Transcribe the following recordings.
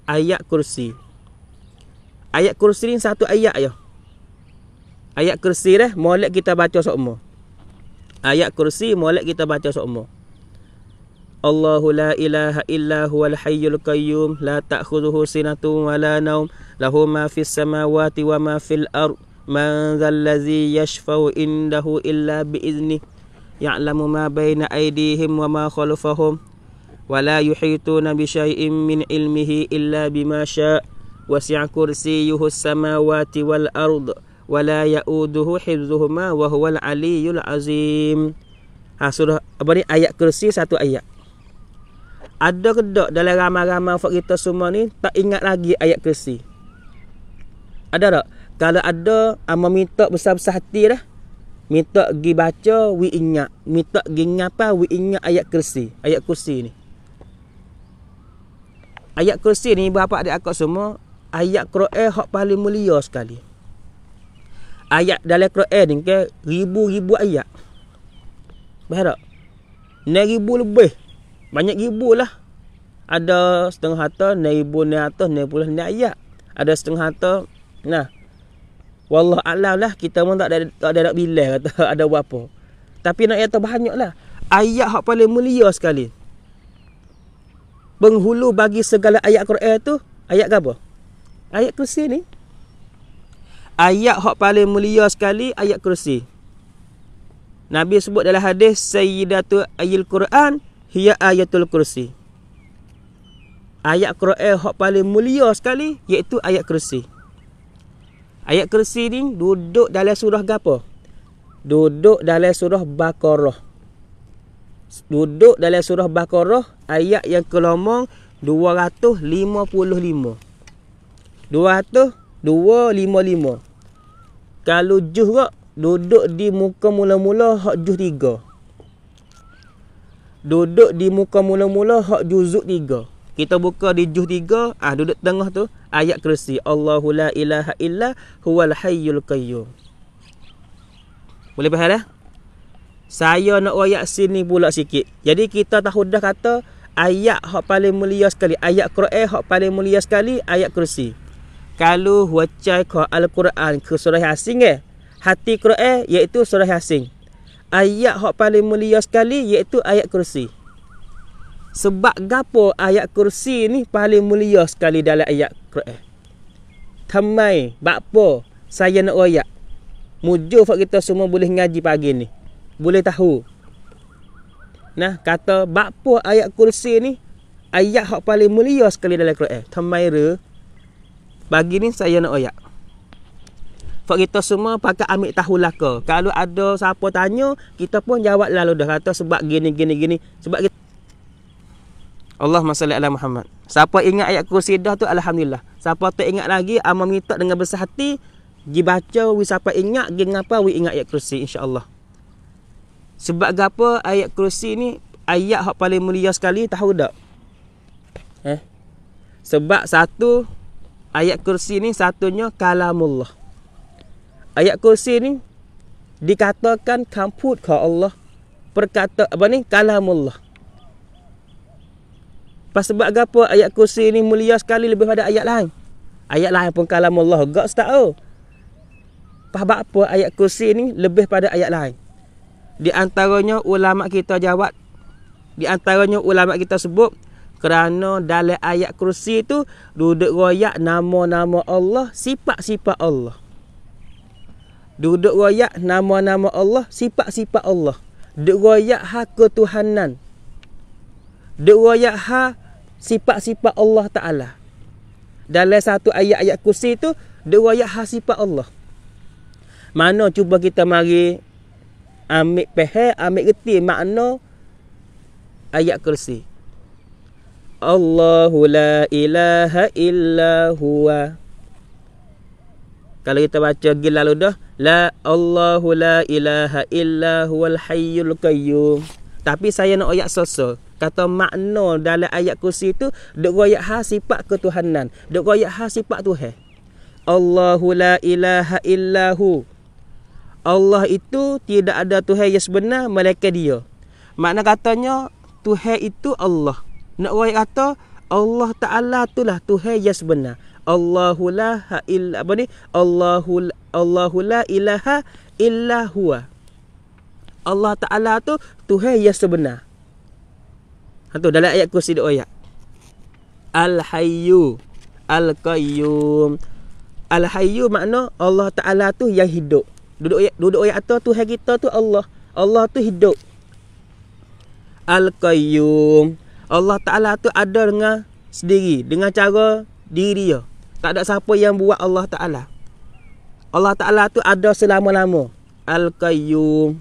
ayat kursi. Ayat kursi ni satu ayat je. Ayat kursi dah molek kita baca semua. Ayat kursi molek kita baca semua. Allahu la ilaha illa huwal hayyul qayyum la ta'khudhuhu sinatun wa la naum lahu ma fis samawati wa ma fil ard man dzal ladzi yashfa'u indahu illa bi idznih ya'lamu ma baina aydihim wa ma khalfahum wa la yuhituna bi syai'in min ilmihi illa bima syaa' wasi'a kursiyyuhu as-samawati wal ard wa la ya'uduhu hifdhuhuma wa huwal aliyyul azim. Surah apa ni, ayat kursi satu ayat. Ada ke tak dalam ramai-ramai kita semua ni tak ingat lagi ayat kursi? Ada tak? Kalau ada, minta besar-besar hati dah. Minta pergi baca, we ingat. Minta pergi ngapa, we ingat ayat kursi. Ayat kursi ni. Ayat kursi ni, berapa adik akak semua, ayat Quran hak paling mulia sekali. Ayat dalam Quran ni ke ribu-ribu ayat. Faham tak? 9,000 lebih. Banyak ribu lah. Ada setengah harta 1,990 ayat. Ada setengah harta, nah, wallah alam lah, kita pun tak ada nak bilang kata ada berapa. Tapi nak kata banyak lah. Ayat hak paling mulia sekali. Penghulu bagi segala ayat Quran tu, ayat ke apa? Ayat kursi ni. Ayat hak paling mulia sekali, ayat kursi. Nabi sebut dalam hadis, Sayyidatu ayil Quran hiya ayatul kursi. Ayat Quran hak paling mulia sekali iaitu ayat kursi. Ayat kursi ni duduk dalam surah apa? Duduk dalam surah Baqarah. Duduk dalam surah Baqarah ayat yang kelomong 255. 255. Kalau juz ke duduk di muka mula-mula hak juz 3. Duduk di muka mula-mula hak juzuk 3. Kita buka di juz 3, duduk tengah tu ayat kursi. Allahu la ilaha illa huwal hayyul qayyum. Boleh faham dah? Saya nak ayat sini pula sikit. Jadi kita tahu dah kata ayat hak paling mulia sekali, ayat Quran hak paling mulia sekali, ayat kursi. Kalau wacai ke Al-Quran ke surah Yasin hati Quran iaitu surah Yasin. Ayat hak paling mulia sekali iaitu ayat kursi. Sebab gapo ayat kursi ni paling mulia sekali dalam ayat Quran? Thamai, bakpo saya nak ayat. Mujur fak kita semua boleh ngaji pagi ni. Boleh tahu. Nah, kata bakpo ayat kursi ni ayat hak paling mulia sekali dalam Quran. Thamai re. Pagi ni saya nak ayat. Fak kita semua pakai ambil tahu laka. Kalau ada siapa tanya, kita pun jawab lalu dah kata sebab gini. Sebab kita Allahumma salli ala Muhammad. Siapa ingat ayat kursi dah tu alhamdulillah. Siapa tak ingat lagi, amal minta dengan besar hati, pergi baca, siapa ingat, pergi ngapa, ingat ayat kursi insya-Allah. Sebab apa ayat kursi ni ayat hak paling mulia sekali, tahu tak? Sebab satu ayat kursi ni satunya kalamullah. Ayat kursi ni dikatakan kamput ke Allah. Perkata apa ni? Kalamullah. Pas sebab apa ayat kursi ni mulia sekali lebih pada ayat lain. Ayat lain pun kalamullah gak tahu. Pas apa ayat kursi ni lebih pada ayat lain. Di antaranya ulama kita jawab, di antaranya ulama kita sebut kerana dalam ayat kursi tu duduk royak nama-nama Allah, sifat-sifat Allah. Duduk royak nama-nama Allah, sifat-sifat Allah. Duduk royak hak ketuhanan. Duduk royak hak sifat-sifat Allah Ta'ala. Dalam satu ayat-ayat kursi tu duduk royak hak sifat Allah. Mana cuba kita mari ambil faham, ambil reti makna ayat kursi. Allahu la ilaha illa huwa. Kalau kita baca gila lalu dah, la Allahu la ilaha illa huwal hayyul qayyum. Tapi saya nak ayat sosok. Kata makna dalam ayat kursi tu duk royak ha sifat ketuhanan, duk royak ha sifat Tuhan. Allahu la ilaha illa hu. Allah itu tidak ada Tuhan yang sebenar melainkan Dia. Makna katanya Tuhan itu Allah. Nak royak kata Allah Ta'ala itulah Tuhan yang sebenar. Allahu la illa apa ni? Allahu la ilaha illa huwa. Allah Ta'ala tu Tuhan yang sebenar. Tu dalam ayat kursi dua ayat. Al-Hayyu Al-Qayyum. Al-Hayyu makna Allah Ta'ala tu yang hidup. Duduk ayat atas Tuhan kita tu Allah. Allah tu hidup. Al-Qayyum. Allah Ta'ala tu ada dengan sendiri, dengan cara diri dia. Tak ada siapa yang buat Allah Ta'ala. Allah Ta'ala tu ada selama-lama. Al-Qayyum.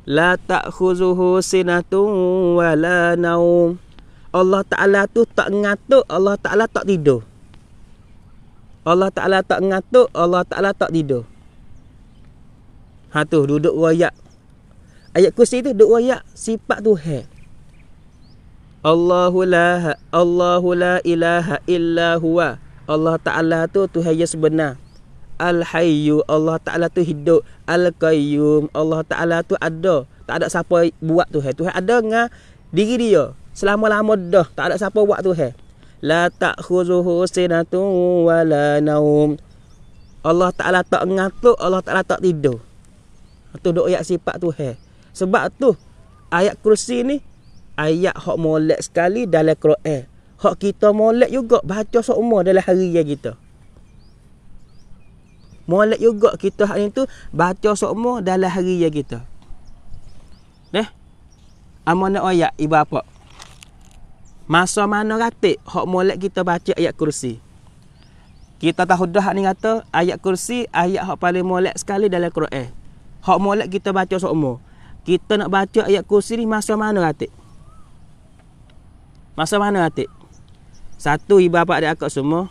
La ta'khuzuhu sinatun wa la naum. Allah Ta'ala tu tak ngantuk, Allah Ta'ala tak tidur. Allah Ta'ala tak ngantuk, Allah Ta'ala tak tidur. Tu duduk ayat. Ayat kursi tu duduk ayat sifat Tuhan. Allahu la ilaha illa huwa. Allah Ta'ala tu Tuhan yang sebenar. Al-Hayyu, Allah Ta'ala tu hidup. Al-Qayyum, Allah Ta'ala tu ada. Tak ada siapa buat Tuhan. Tuhan ada dengan diri dia. Selama-lama dah. Tak ada siapa buat Tuhan. La ta'khuzuhu sinatun wa la naum. Allah Ta'ala tak ngantuk, Allah Ta'ala tak tidur. Tu duk ayat sifat Tuhan. Sebab tu ayat kursi ni ayat hak molek sekali dalam Quran. Hak kita molek juga baca semua dalam harian kita. Molek juga kita hak ni tu baca semua dalam harian kita. Amanah ayat ibu apa? Masa mana ratik hak molek kita baca ayat kursi. Kita tahu dah ni kata ayat kursi ayat hak paling molek sekali dalam Quran. Hak molek kita baca semua. Kita nak baca ayat kursi ni masa mana ratik? Masa mana ratik? Satu ibu bapa adik akak semua.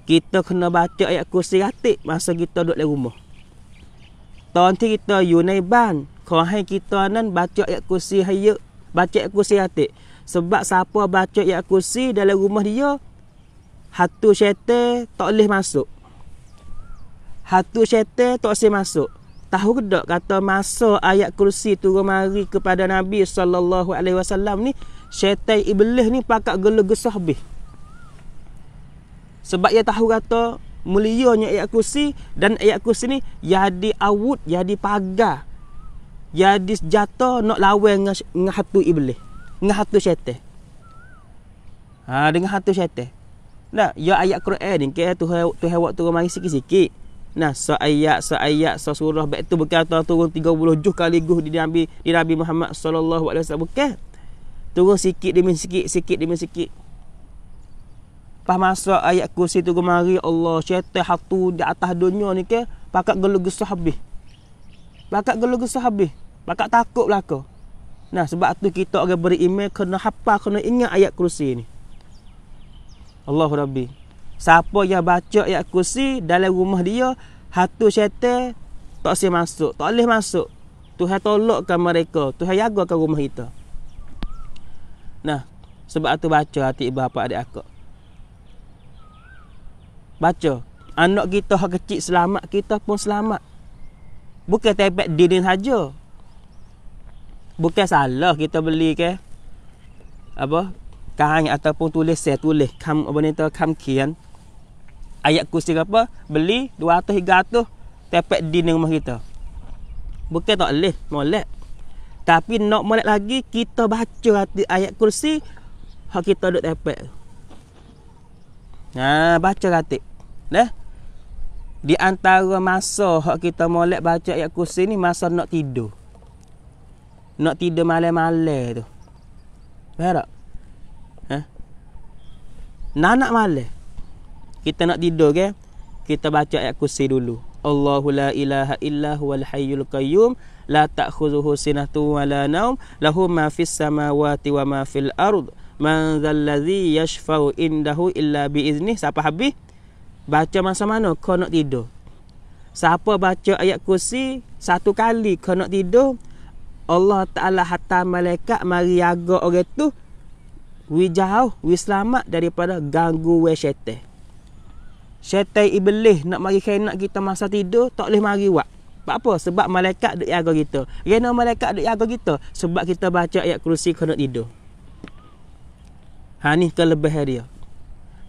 Kita kena baca ayat kursi ratik masa kita duduk dalam rumah. Tahun ni kita Yunaiban. Kohai kita nan baca ayat kursi hayat. Baca ayat kursi ratik. Sebab siapa baca ayat kursi dalam rumah dia, hatu syaitan tak boleh masuk. Hatu syaitan tak boleh masuk. Tahu ke tak kata masa ayat kursi turun mari kepada Nabi SAW ni, syaitan iblis ni pakak gelo-gesah habis. Sebab dia tahu kata mulianya ayat kursi, dan ayat kursi ni jadi awud, jadi pagar, jadi senjata nak lawan dengan hatu iblis, dengan hatu syaitan. Dengan hatu syaitan. Nah, ya ayat Quran ni ke Tuhan waktu mari sikit-sikit. Nah, seayat surah baik tu bukan turun 30 juz kali di Nabi Muhammad sallallahu alaihi wasallam, bukan. Turun sikit demi sikit. Pas masuk ayat kursi tu kemari, Allah syaitan hatu di atas dunia ni ke pakak gelo-gesah habis. Pakak takut belaka. Nah, sebab tu kita orang beriman kena hafal, kena ingat ayat kursi ni. Allahu Rabbi. Siapa yang baca ayat kursi dalam rumah dia, hatu syaitan tak boleh masuk, tak boleh masuk. Tuhan tolakkan mereka, Tuhan jagakan rumah kita. Nah, sebab tu baca hati ibu bapa adik akak. Baca. Anak kita hak kecil selamat, kita pun selamat. Bukan tepek dinding saja. Bukan salah kita beli ke apa? Kain ataupun tulis kam apa ni tu, kam kian. Ayat kursi apa? Beli 200 300 tepek dinding rumah kita. Bukan tak boleh molek. Tapi nak molek lagi kita baca hati ayat kursi hak kita duk tepek. Baca ratik. Di antara masa hak kita molek baca ayat kursi ni masa nak tidur. Nak tidur malam-malam tu. Faham tak? Nak malam. Kita nak tidur ke? Kita baca ayat kursi dulu. Allahu la ilaha illa huwal hayyul qayyum la ta'khuzuhu sinatun wa la naum lahu ma fis samawati wa ma fil ard man dzalladzi yashfa'u indahu illa bi izni. Siapa habis baca masa mana kau nak tidur. Siapa baca ayat kursi satu kali kau nak tidur, Allah Ta'ala hantar malaikat mari jaga orang tu jauh, selamat daripada gangguan syaitan. Syaitan iblis nak mari khianat kita masa tidur tak boleh mari buat. Sebab apa? Sebab malaikat duk jaga kita. Kenapa malaikat duk jaga kita? Sebab kita baca ayat kursi kena tidur. Ni kelebihan dia.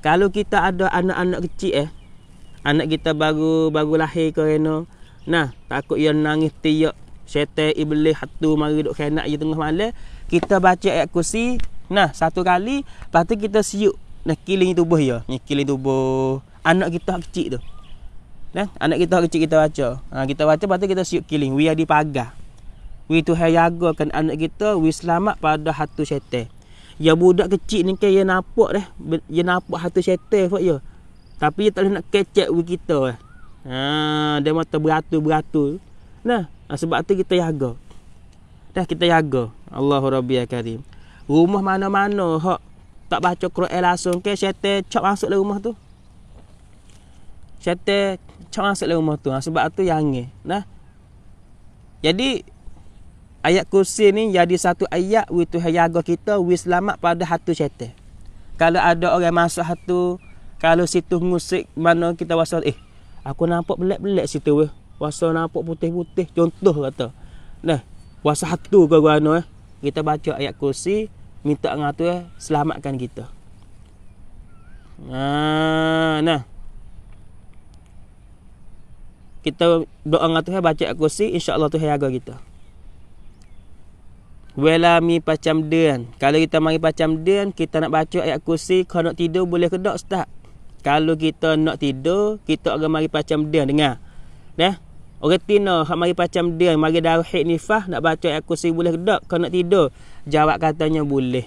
Kalau kita ada anak-anak kecil anak kita baru lahir ke nah, takut ia nangis tiak, syaitan iblis hatu mari duk khanak je tengah malam, kita baca ayat kursi, nah, satu kali, lepas tu kita siuk nak kiling tubuh ya, kiling tubuh anak kita kecil tu. Nah, anak kita kecil kita baca. Kita baca, lepas tu kita siuk kiling, we di pagar. We Tuhan jagakan anak kita, we selamat pada hatu syaitan. Ya budak kecil ni kan dia nampak dia nampak hatu syaitan buat ya. Tapi dia tak boleh nak kecek we kita dia mata beratur. Nah, sebab tu kita jaga. Kita jaga. Allahu Rabbi ya Karim. Rumah mana-mana hak tak baca Quran langsung ke syaitan cak masuk dalam rumah tu. Syaitan cak masuk dalam rumah tu. Sebab tu jangan. Nah. Jadi ayat kursi ni jadi satu ayat we Tuhan jaga kita, we selamat pada hatu syaitan. Kalau ada orang masuk hatu, kalau situ ngusik mana kita wasal, aku nampak belak-belak situ weh. Wasal nampak putih-putih, contoh kata. Nah, wasal hatu ke guna kita baca ayat kursi, minta dengan Tuhan selamatkan kita. Nah. Kita doa dengan Tuhan baca ayat kursi, insya-Allah Tuhan jaga kita. Wela mi pacam den. Kalau kita mari pacam den, kita nak baca ayat kursi, kalau nak tidur boleh ke tak Ustaz? Kalau kita nak tidur, kita akan mari pacam den, dengar. Nah, orang tina hak mari pacam den, mari darah haid nifas, nak baca ayat kursi boleh ke tak? Kalau nak tidur, jawab katanya boleh.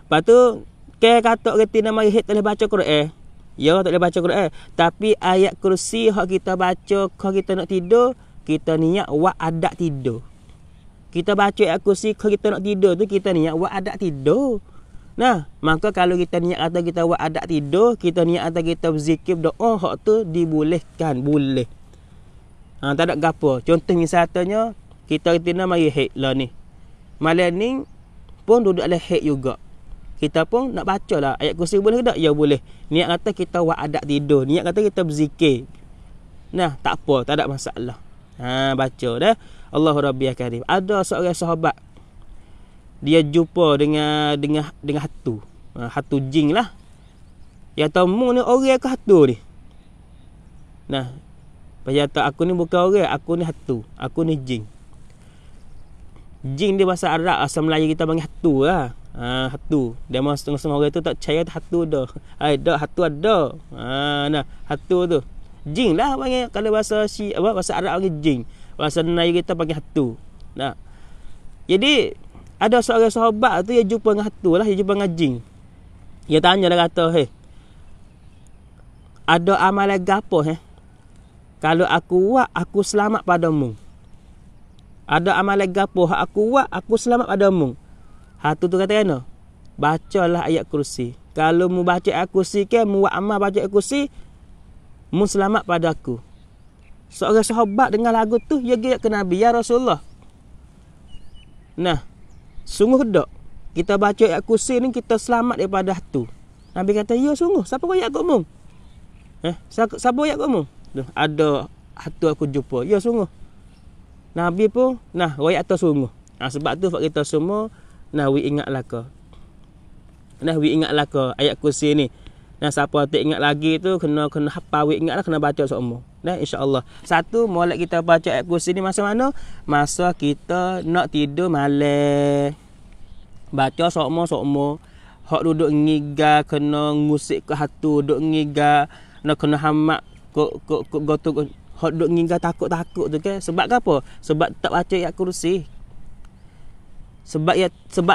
Lepas tu, kata orang tina mari haid tak boleh baca Quran. Ya, tak boleh baca Quran. Tapi ayat kursi hak kita baca kalau kita nak tidur, kita niat buat adat tidur. Kita baca ayat kursi kalau kita nak tidur tu, kita niat buat adat tidur. Nah, maka kalau kita niat kata kita buat adat tidur, kita niat kata kita berzikir doa, hak tu dibolehkan, boleh. Tak ada gapo. Contoh misalnya kita tina mari haid lah ni. Malam ni pun duduk dalam haid juga. Kita pun nak baca lah ayat kursi boleh ke tak? Ya boleh. Niat kata kita buat adat tidur, niat kata kita berzikir. Nah, tak apa, tak ada masalah. Baca dah. Allahu Rabbi ya Karim. Ada seorang sahabat, dia jumpa dengan hatu. Hatu jin lah. Ya tahu ni orang ke hatu ni. Nah, dia kata aku ni bukan orang, aku ni hatu. Aku ni jin. Jin dia bahasa Arab, asal Melayu kita panggil hatu lah. Hatu. Dia masa setengah orang tu tak percaya hatu dah. Dah hatu ada. Nah, hatu tu. Jin lah panggil, kalau bahasa bahasa Arab panggil jin. Bahasa Melayu kita panggil hatu. Nah. Jadi ada seorang sahabat tu dia jumpa dengan hatu lah, dia jumpa dengan jin. Dia tanya, dia kata, ada amalan gapo kalau aku buat aku selamat padamu? Ada amalan gapo hak aku buat aku selamat padamu? Hatu tu kata kena, bacalah ayat kursi. Kalau mu baca ayat kursi ke, mu buat amal baca ayat kursi, mu selamat pada aku. Seorang sahabat dengar lagu tu, dia pergi ke Nabi, ya Rasulullah. Nah, sungguh tak kita baca ayat kursi ni kita selamat daripada hatu? Nabi kata, ya sungguh. Siapa kau ayat kamu? Siapa ayat kamu? Ada hatu aku jumpa. Ya sungguh. Nabi pun, nah, ayat tu sungguh. Sebab tu kita semua, nah, we ingatlah ke. Nah, we ingatlah ke ayat kursi ni. Nah, siapa tak ingat lagi tu, kena hafal, we ingatlah, kena baca semua. Nah, insya-Allah. Satu, molek kita baca ayat kursi ni masa mana? Masa kita nak tidur malam. Baca sokmo. Hak duduk ngiga kena ngusik ke hatu, duduk ngiga nak kena hamak gotok. Hak duduk ngiga takut-takut tu ke? Sebab apa? Sebab tak baca ayat kursi. Sebab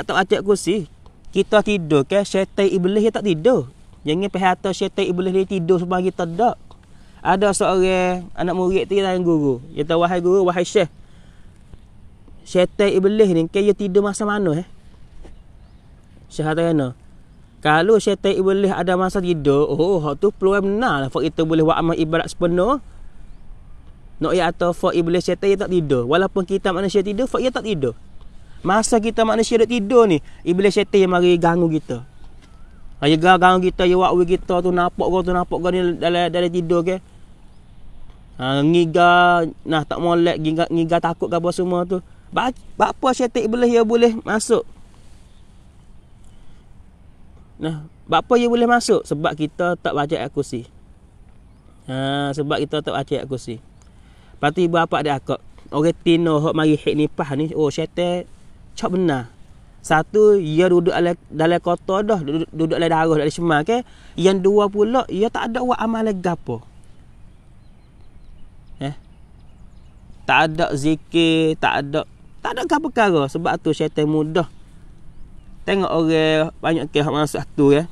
tak baca ayat kursi. Kita tidur ke, syaitan iblis dia tak tidur. Jangan perhati syaitan iblis dia tidur sebab kita tak. Ada seorang anak murid tu dia tanya guru. Dia kata, wahai guru, wahai syekh, syaitan iblis ni dia tidur masa mana? Syekh kata kena, kalau syaitan iblis ada masa tidur, hak tu peluang benar lah kita boleh buat amal ibadat sepenuh. Nak ya atau fak iblis syaitan dia tak tidur. Walaupun kita manusia tidur, fak dia tak tidur. Masa kita manusia duk tidur ni, iblis syaitan yang mari ganggu kita. Dia ganggu kita, dia buat kita tu nampak kau ni dalam tidur ke. Ngiga, nah tak molek, ngiga takut ke apa semua tu. Apa syaitan iblis dia boleh masuk? Nah, apa dia boleh masuk? Sebab kita tak baca ayat kursi. Sebab kita tak baca ayat kursi. Lepas tu ibu bapa dia akak, orang tino hok mari hik nipah ni, oh syaitan cak benar. Satu, ia duduk dalam kota dah, duduk dalam darah, dalam semar ke. Yang dua pula, ia tak ada buat amalan gapo. Tak ada zikir, tak ada gapo perkara. Sebab tu syaitan mudah. Tengok orang banyak ke hak masuk tu ya.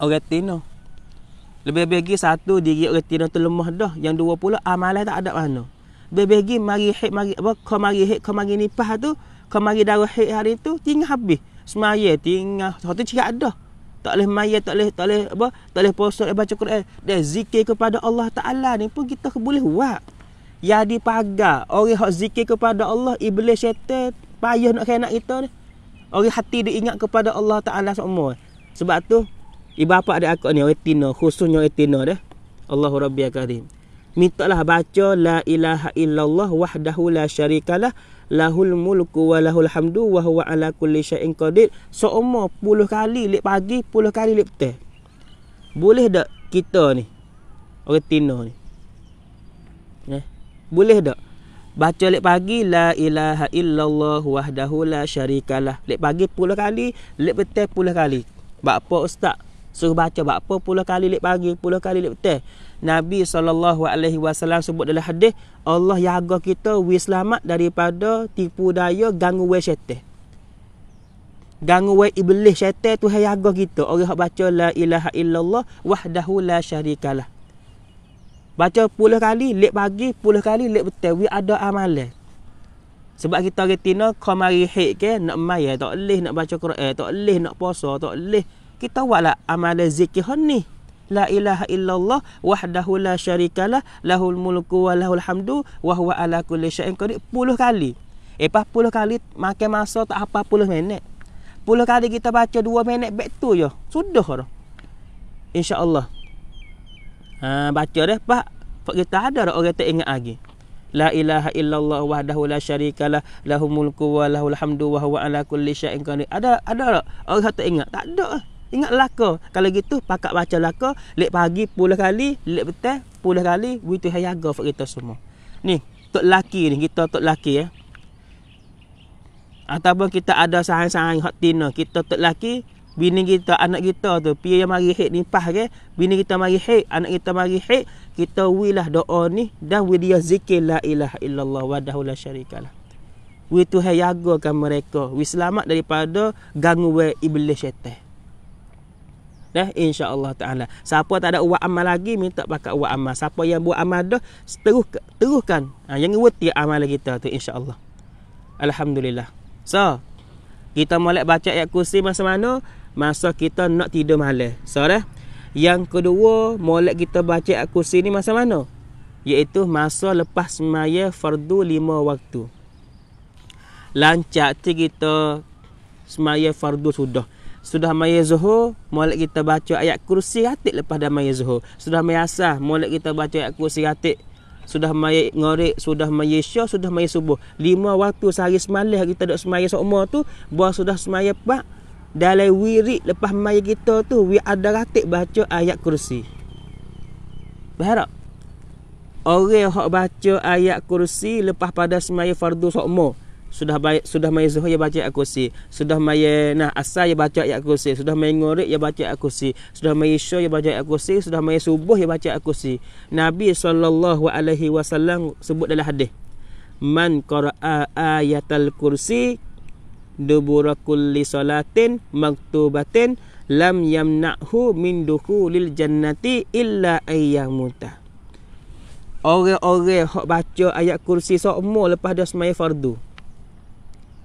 Orang tino. Lebih-lebih satu diri orang tino tu lemah dah. Yang dua pula amalan tak ada mana. Lebih-lebih mari hik mari apa kau mari nipah tu, kau mari darah hik hari tu tinggal habis. Semaya tinggal. Satu cakap ada. Tak boleh maya, tak boleh puasa, baca Quran. Dan zikir kepada Allah Taala ni pun kita boleh buat. Jadi pagar orang hak zikir kepada Allah, iblis syaitan payah nak kena kita ni. Orang hati dia ingat kepada Allah Taala semua. Sebab tu ibu bapa ada akak ni orang tino, khususnya orang tino dah. Allahu Rabbil Karim. Mintalah baca la ilaha illallah wahdahu la syarikalah lahul mulku wa lahul hamdu wa huwa ala kulli syai'in qadir. Seumur 10 kali lek pagi, 10 kali lek petang. Boleh tak kita ni orang tino ni? Boleh tak? Baca lek pagi la ilaha illallah wahdahu la syarikalah. Lek pagi 10 kali, lek petang 10 kali. Bak apa ustaz? Suruh baca bak apa 10 kali lek pagi, 10 kali lek petang. Nabi SAW sebut dalam hadis, Allah jaga kita wi selamat daripada tipu daya gangguan syaitan. Gangguan iblis syaitan tu jaga kita. Orang hak baca la ilaha illallah wahdahu la syarikalah. Baca 10 kali, lek pagi, 10 kali, lek petang. We ada amalan. Sebab kita orang tino, kau mari hik ke, nak maya, tak boleh nak baca Quran, tak boleh nak puasa, tak boleh. Kita buatlah amalan zikir ni. La ilaha illallah wahdahu la syarikalah lahul mulku wa lahul hamdu wa huwa ala kulli syai'in qadir 10 kali. Lepas 10 kali makan masa tak apa 10 minit. 10 kali kita baca 2 minit back tu je. Sudah dah. Insya-Allah. Baca dah pak kita ada orang tak ingat lagi. La ilaha illallah wahdahu la syarikalah lahul mulku wa lahul hamdu wa huwa ala kulli syai'in qadir. Ada orang tak ingat? Tak ada. Ingat laka. Kalau gitu pakak baca laka, lek pagi 10 kali, lek petang 10 kali, itu hayaga fak kita semua. Ni, tok laki ni, kita tok laki ya. Ataupun kita ada sahang-sahang hak tina, kita tok laki, bini kita, anak kita tu, pi yang mari hik nipah ke, bini kita mari hik, anak kita mari hik, kita wilah doa ni dan wi dia zikir la ilaha illallah wahdahu la syarikalah. Wi tu hayagakan mereka, wi selamat daripada gangguan iblis syaitan. Dah insya-Allah taala. Siapa tak ada buat amal lagi minta pakat buat amal. Siapa yang buat amal dah teruskan. Jangan weti amal kita tu insya-Allah. Alhamdulillah. So, kita molek baca ayat kursi masa mana? Masa kita nak tidur malam. So dah. Yang kedua, molek kita baca ayat kursi ni masa mana? Iaitu masa lepas semaya fardu 5 waktu. Lancak tu kita semaya fardu sudah maya zuhur, molek kita baca ayat kursi ratik lepas dah maya zuhur. Sudah maya asar, molek kita baca ayat kursi ratik. Sudah maya ngorek, sudah maya isya, sudah maya subuh. 5 waktu sehari semalam kita duk semaya semua tu, buat sudah semaya pak. Dalam wirid lepas maya kita tu, we ada ratik baca ayat kursi. Berharap orang hak baca ayat kursi lepas pada semaya fardu sokmo. Sudah maya zuhur ya baca ayat kursi. Sudah maya asar ya baca ayat kursi. Sudah maya ngorek ya baca ayat kursi. Sudah maya isya ya baca ayat kursi. Sudah maya subuh ya baca ayat kursi. Nabi SAW sebut dalam hadis, man qara'a ayatal kursi dubura kulli salatin maktubatin lam yamna'hu min dukhulil jannati illa ayyamuta. Orang-orang hak baca ayat kursi semua lepas dah semaya fardu.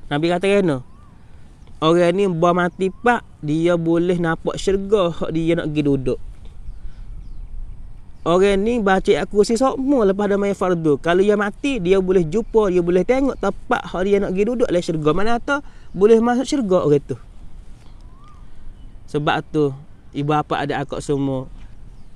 Nabi kata kena, orang ni mati pak, dia boleh nampak syurga hak dia nak pergi duduk. Orang ni baca ayat kursi semua lepas dah main fardu. Kalau dia mati, dia boleh jumpa, dia boleh tengok tempat hak dia nak pergi duduk dalam syurga. Mana kata boleh masuk syurga orang tu. Sebab tu ibu bapa ada akak semua,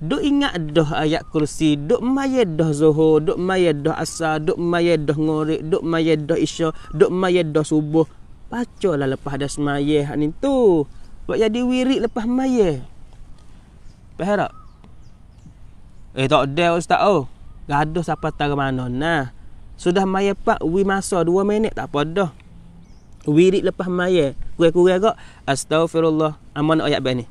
duk ingat dah ayat kursi, duk maya dah zuhur, duk maya dah asar, duk maya dah ngorek, duk maya dah isya, duk maya dah subuh. Bacalah lepas dah semaya hak ni tu. Buat jadi wirid lepas maya. Faham tak? Tak ada ustaz gaduh siapa tahu mana. Nah, sudah maya pak wi masa 2 minit tak apa dah. Wirid lepas maya. Kurang-kurang kak astaghfirullah. Aman ayat ni.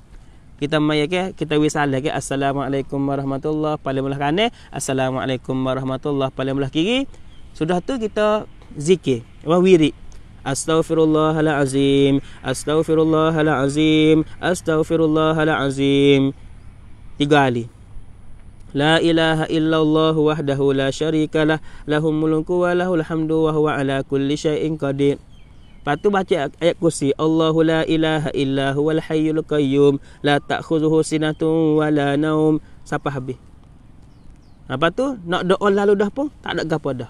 Kita maya ke kita wi salah ke assalamualaikum warahmatullahi paling belah kanan, assalamualaikum warahmatullahi paling belah kiri. Sudah tu kita zikir. Wirid. Astaghfirullahalazim, astaghfirullahalazim, astaghfirullahalazim. 3 kali. La ilaha illallah wahdahu la syarikalah, lahul mulku wa lahul hamdu wa huwa ala kulli syai'in qadir. Lepas tu baca ayat kursi. Allahu la ilaha illa huwal hayyul qayyum, la ta'khudhuhu sinatun wa la naum. Sampai habis. Lepas tu nak doa lalu dah pun tak ada gapo dah.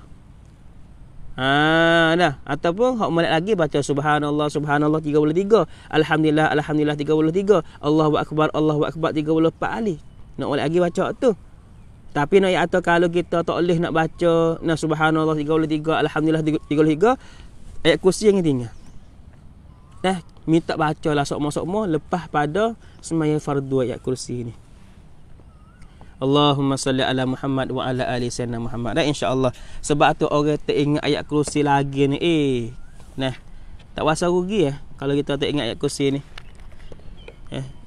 Dah. Ataupun hak molek lagi baca subhanallah subhanallah 33, alhamdulillah alhamdulillah 33, Allahu akbar 34 kali. Nak molek lagi baca tu. Tapi nak atau kalau kita tak boleh nak baca nah subhanallah 33, alhamdulillah 33, ayat kursi yang tinggal. Minta bacalah sokmo-sokmo lepas pada sembahyang fardu ayat kursi ni. Allahumma salli ala Muhammad wa ala ali sayyidina Muhammad. Insya-Allah. Sebab tu orang tak ingat ayat kursi lagi ni. Tak rasa rugi kalau kita tak ingat ayat kursi ni.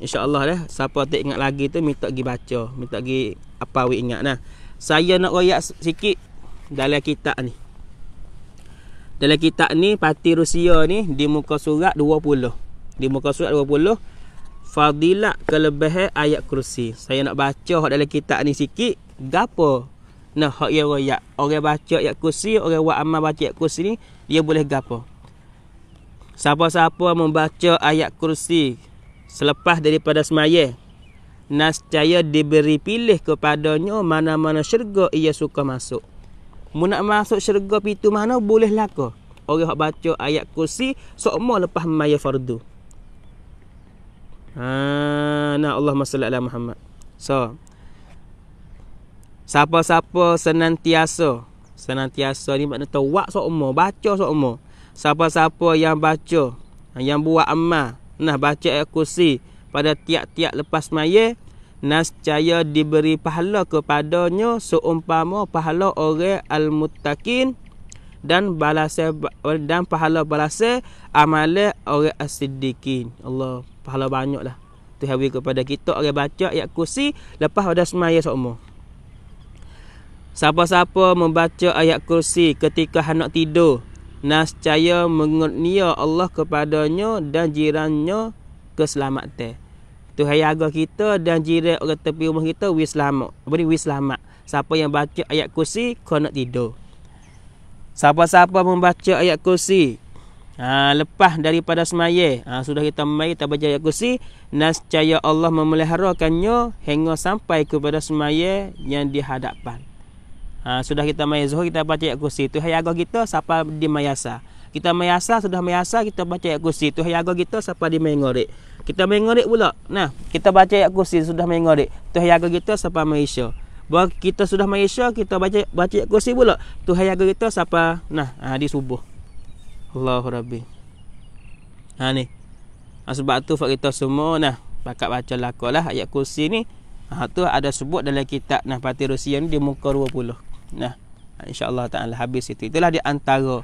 Insya-Allah siapa tak ingat lagi tu minta pergi baca, minta pergi apa we ingat nah. Saya nak royak sikit dalam kitab ni. Dalam kitab ni Parti Rusia ni di muka surat 20. Di muka surat 20 fadilat kelebihan ayat kursi. Saya nak baca hak dalam kitab ni sikit. Gapo? Nah, hak yang royak. Orang baca ayat kursi, orang buat amal baca ayat kursi ni, dia boleh gapo? Siapa-siapa membaca ayat kursi selepas daripada semaya, nescaya diberi pilih kepadanya mana-mana syurga ia suka masuk. Mu nak masuk syurga pintu mana boleh laka. Orang hak baca ayat kursi semua lepas semaya fardu. Allahumma salli ala Muhammad. So, siapa-siapa senantiasa ni makna tawak semua, baca semua. Siapa-siapa yang baca, yang buat amal, baca ayat kursi pada tiap-tiap lepas maya, nescaya diberi pahala kepadanya seumpama pahala orang al-muttaqin dan pahala balasan amalan orang as-siddiqin. Allah, pahala banyaklah tu hawi kepada kita orang baca ayat kursi lepas pada semaya semua. Siapa-siapa membaca ayat kursi ketika hendak tidur, nescaya mengurnia Allah kepadanya dan jirannya keselamatan. Tuhan jaga kita dan jiran orang tepi rumah kita wis selamat. Wis selamat. Siapa yang baca ayat kursi kau nak tidur. Siapa-siapa membaca ayat kursi lepas daripada semaya, sudah kita mai kita baca ayat kursi, nescaya Allah memeliharakannya hingga sampai kepada semaya yang di hadapan. Sudah kita mai zuhur kita baca ayat kursi. Tuhan jaga kita siapa di mayasa. Kita mayasa, sudah mayasa kita baca ayat kursi. Tuhan jaga kita siapa di mengorik. Kita mengorik pula. Kita baca ayat kursi sudah mengorik. Tuhan jaga kita siapa Malaysia. Bahawa kita sudah Malaysia, kita baca ayat kursi pula. Tuhan jaga kita siapa di subuh. Allahu Rabbi. Ni. Sebab tu kita semua pakat baca lakolah ayat kursi ni. Tu ada sebut dalam kitab Parti Rusia ni di muka 20. InsyaAllah ta'ala habis itu. Itulah di antara